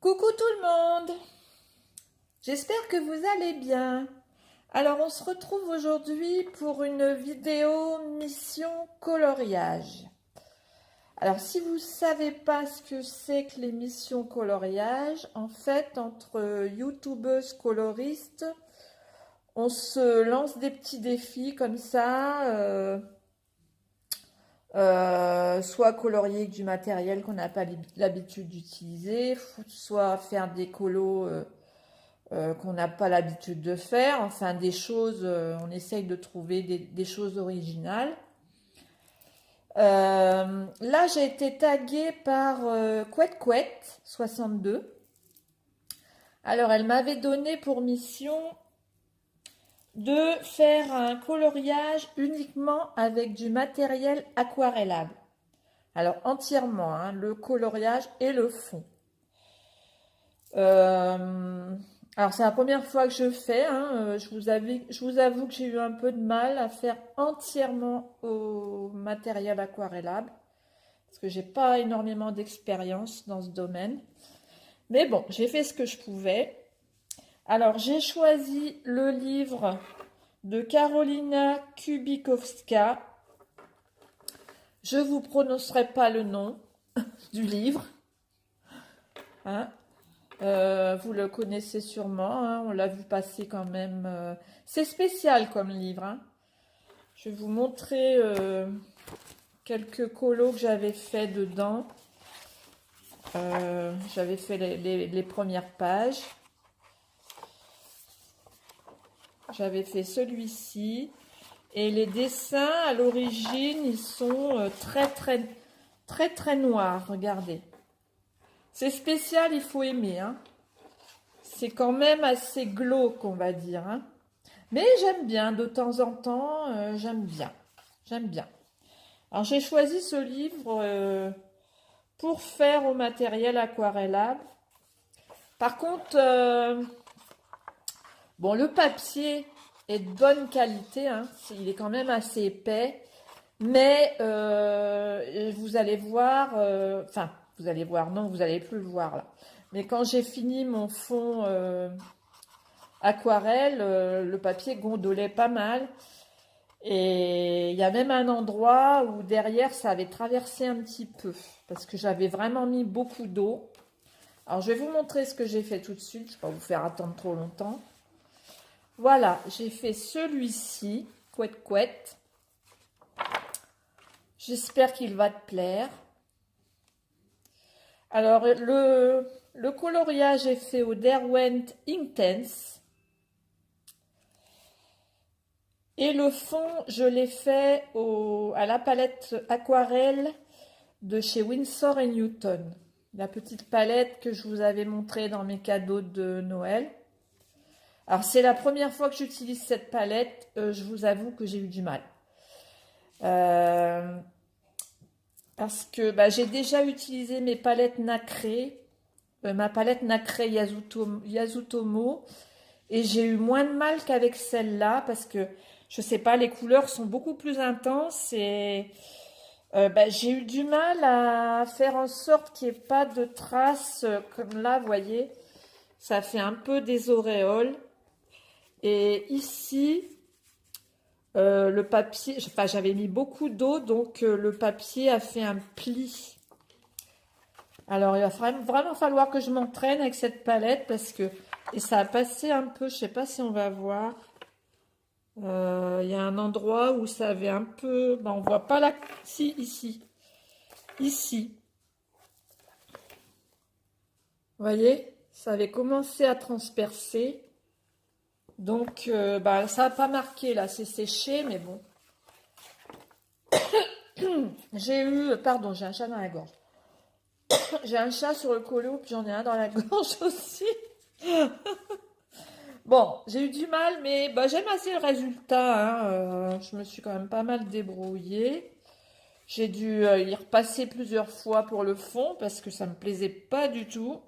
Coucou tout le monde, j'espère que vous allez bien. Alors on se retrouve aujourd'hui pour une vidéo mission coloriage. Alors si vous ne savez pas ce que c'est que les missions coloriage, en fait entre youtubeuses coloristes, on se lance des petits défis comme ça, soit colorier avec du matériel qu'on n'a pas l'habitude d'utiliser, soit faire des colos qu'on n'a pas l'habitude de faire, enfin des choses, on essaye de trouver des choses originales. Là, j'ai été taguée par Couette62. Alors, elle m'avait donné pour mission de faire un coloriage uniquement avec du matériel aquarellable. Alors, entièrement, hein, le coloriage et le fond. Alors, c'est la première fois que je fais, hein, je vous avoue que j'ai eu un peu de mal à faire entièrement au matériel aquarellable, parce que j'ai pas énormément d'expérience dans ce domaine. Mais bon, j'ai fait ce que je pouvais. Alors, j'ai choisi le livre de Karolina Kubikowska. Je ne vous prononcerai pas le nom du livre. Hein. Vous le connaissez sûrement, hein, on l'a vu passer quand même. C'est spécial comme livre. Hein. Je vais vous montrer quelques colos que j'avais fait dedans. J'avais fait les premières pages. J'avais fait celui-ci. Et les dessins, à l'origine, ils sont très noirs. Regardez. C'est spécial, il faut aimer. Hein. C'est quand même assez glauque, on va dire. Hein. Mais j'aime bien, de temps en temps, j'aime bien. J'aime bien. Alors, j'ai choisi ce livre pour faire au matériel aquarellable. Par contre, bon, le papier est de bonne qualité. Hein. Il est quand même assez épais. Mais vous allez voir, enfin, vous allez voir, non, vous n'allez plus le voir là. Mais quand j'ai fini mon fond aquarelle, le papier gondolait pas mal. Et il y a même un endroit où derrière ça avait traversé un petit peu. Parce que j'avais vraiment mis beaucoup d'eau. Alors je vais vous montrer ce que j'ai fait tout de suite. Je ne vais pas vous faire attendre trop longtemps. Voilà, j'ai fait celui-ci, couette. J'espère qu'il va te plaire. Alors, le coloriage est fait au Derwent Intense. Et le fond, je l'ai fait à la palette aquarelle de chez Winsor & Newton. La petite palette que je vous avais montrée dans mes cadeaux de Noël. Alors, c'est la première fois que j'utilise cette palette. Je vous avoue que j'ai eu du mal. Parce que j'ai déjà utilisé mes palettes nacrées, ma palette nacrée Yasutomo, et j'ai eu moins de mal qu'avec celle-là, parce que, je sais pas, les couleurs sont beaucoup plus intenses, et j'ai eu du mal à faire en sorte qu'il n'y ait pas de traces, comme là, vous voyez, ça fait un peu des auréoles, et ici... le papier, enfin j'avais mis beaucoup d'eau, donc le papier a fait un pli. Alors il va vraiment falloir que je m'entraîne avec cette palette parce que, et ça a passé un peu, je sais pas si on va voir. Il y a un endroit où ça avait un peu, on voit pas là, si ici. Vous voyez, ça avait commencé à transpercer. Donc, ça n'a pas marqué, là, c'est séché, mais bon. Pardon, j'ai un chat dans la gorge. J'ai un chat sur le colo, puis j'en ai un dans la gorge aussi. Bon, j'ai eu du mal, mais j'aime assez le résultat. Hein. Je me suis quand même pas mal débrouillée. J'ai dû y repasser plusieurs fois pour le fond, parce que ça me plaisait pas du tout.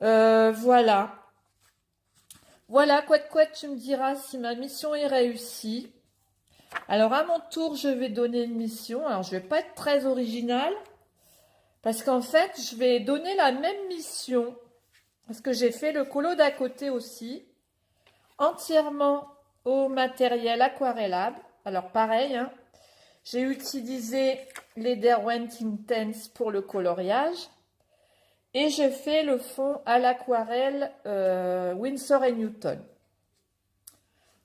Voilà. Voilà, couette, tu me diras si ma mission est réussie. Alors, à mon tour, je vais donner une mission. Alors, je vais pas être très originale. Parce qu'en fait, je vais donner la même mission. Parce que j'ai fait le colo d'à côté aussi. Entièrement au matériel aquarellable. Alors pareil, hein, j'ai utilisé les Derwent Intense pour le coloriage. Et je fais le fond à l'aquarelle Winsor & Newton.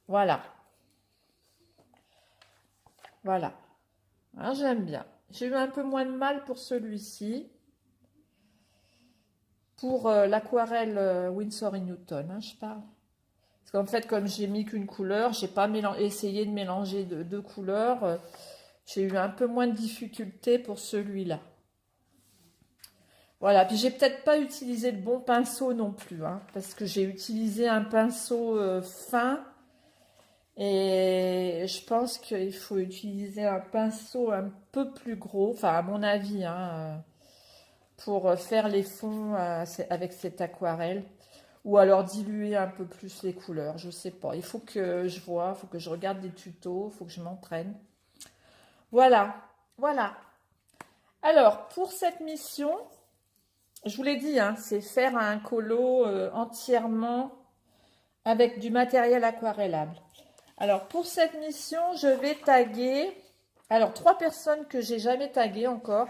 Voilà. Voilà. Hein, j'aime bien. J'ai eu un peu moins de mal pour celui-ci. Pour l'aquarelle Winsor & Newton, hein, je parle. Parce qu'en fait, comme j'ai mis qu'une couleur, j'ai pas essayé de mélanger deux couleurs. J'ai eu un peu moins de difficulté pour celui-là. Voilà, puis j'ai peut-être pas utilisé le bon pinceau non plus, hein, parce que j'ai utilisé un pinceau fin. Et je pense qu'il faut utiliser un pinceau un peu plus gros, enfin à mon avis, hein, pour faire les fonds avec cette aquarelle. Ou alors diluer un peu plus les couleurs, je sais pas. Il faut que je vois, il faut que je regarde des tutos, il faut que je m'entraîne. Voilà, voilà. Alors, pour cette mission, je vous l'ai dit, hein, c'est faire un colo entièrement avec du matériel aquarellable. Alors, pour cette mission, je vais taguer, alors 3 personnes que j'ai jamais taguées encore.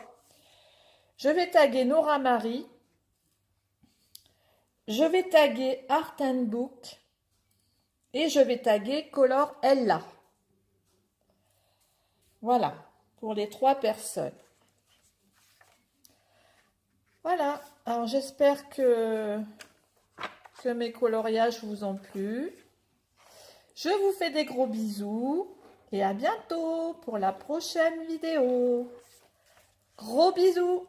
Je vais taguer Nora Marie. Je vais taguer Art and Book. Et je vais taguer Color Ella. Voilà, pour les 3 personnes. Voilà, alors j'espère que mes coloriages vous ont plu. Je vous fais des gros bisous et à bientôt pour la prochaine vidéo. Gros bisous!